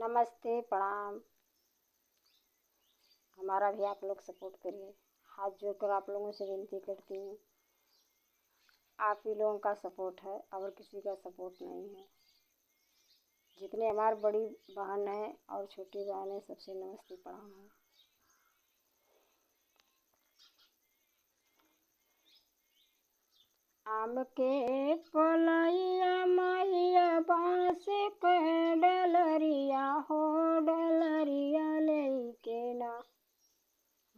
नमस्ते, प्रणाम। हमारा भी आप लोग सपोर्ट करिए। हाथ जोड़कर आप लोगों से विनती करती हूँ। आप ही लोगों का सपोर्ट है और किसी का सपोर्ट नहीं है। जितने हमारी बड़ी बहन है और छोटी बहन है, सबसे नमस्ते, प्रणाम है। आम के पलैया मैया बाँस के डलरिया हो, डलरिया लेके ना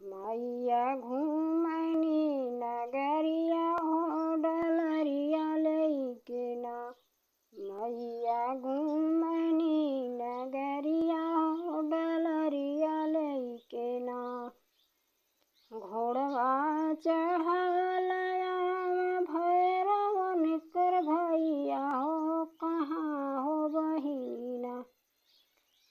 मैया घूमनी नगरिया हो, डलरिया लेके ना मैया घूमनी नगरिया हो, डलरिया लेके ना। घोड़वा चढ़ालया भैरवन कर भैया हो, कहाँ हो बहिना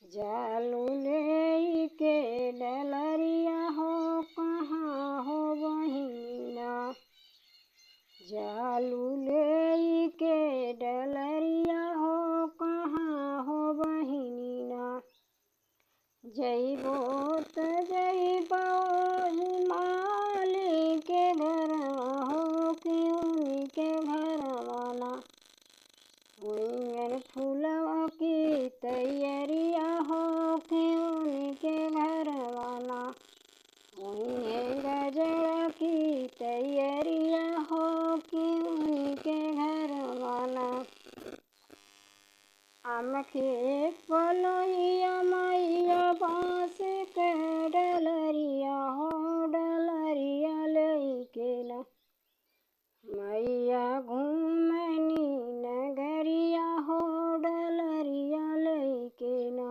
जालू ले के डलरिया हो, कहाँ हो बहिना जालू ले के डलरिया हो, कहाँ हो बहिना। जइबो त जइबो माली के घरवा हो, कि उनके घरवा ना उन फूलवा की तैयारिया हो, कि उनके घरवा ना उन्हें गजरा की तैयारिया हो, कि उनके घरवा ना। आम के पलैया मैया बाँस के डलरिया हो, डलरिया लेके ना मैया घूमनी नगरिया हो, डलरिया लेके ना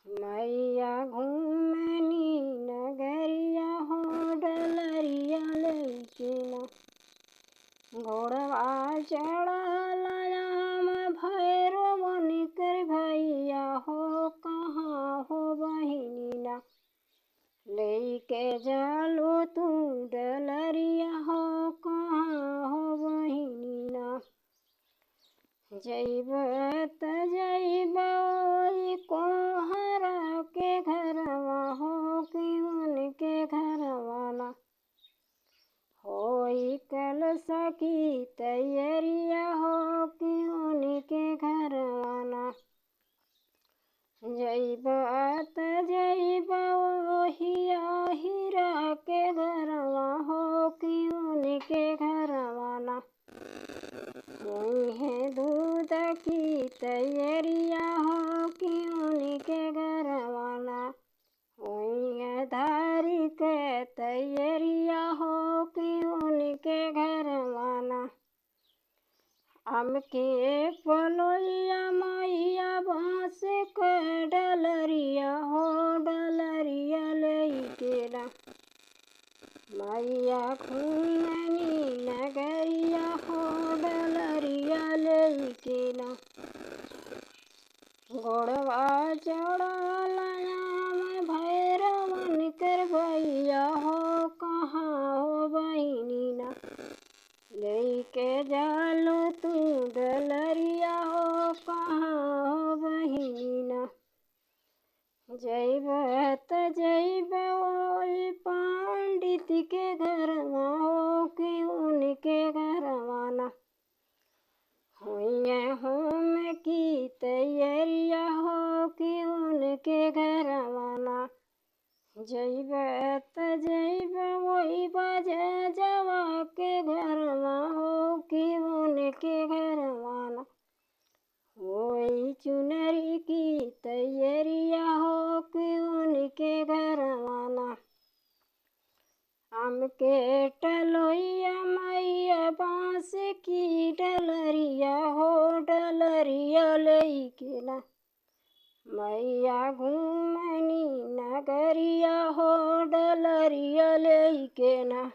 मैया घूमनी नगरिया हो, डलरिया लेके ना। घोड़वा चढ़ालया भैरवन कर भैया हो, कहाँ हो बहिना लेके जालो तू डलरिया हो, कहाँ हो बहिना। जइब त जइब कोहरा के घरवा हो, कि उनके घरवा ना होई कलशा की तैयारिया हो, कि उनके घरवा ना। जइब त जइब हिया हीरा के घरवा हो, कि उनके घरवा ना उन्हें दूध की तैयारिया हो, कि उनके घरवा ना उन्हें धारी के तैयारिया हो, कि उनके घरवा ना। आम के पलैया मैया बाँस के डलरिया हो, डलरिया लेके ना मैया घूमनी नगरिया हो, डलरिया लेके ना। घोड़वा चढ़ालया भैरवन कर भैया हो, कहाँ हो बहिना लेके जालो तू डलरिया हो, कहाँ हो बहिना। जइब त जइब ओई पंडित के घरवा हो, कि उनके घरवा ना हुई होम की तैयारिया हो, कि उनके घरवा ना। जइब त जइब वही बजवा के घरवा हो, कि उनके घरवा ना वही चुनरी की तैयारिया हो, कि उनके घरवा ना। आम के टलोइया मैया बाँस की डलरिया हो, डलरिया लेके ना मैया घूमनी नगरिया हो, डलरिया लेके ना।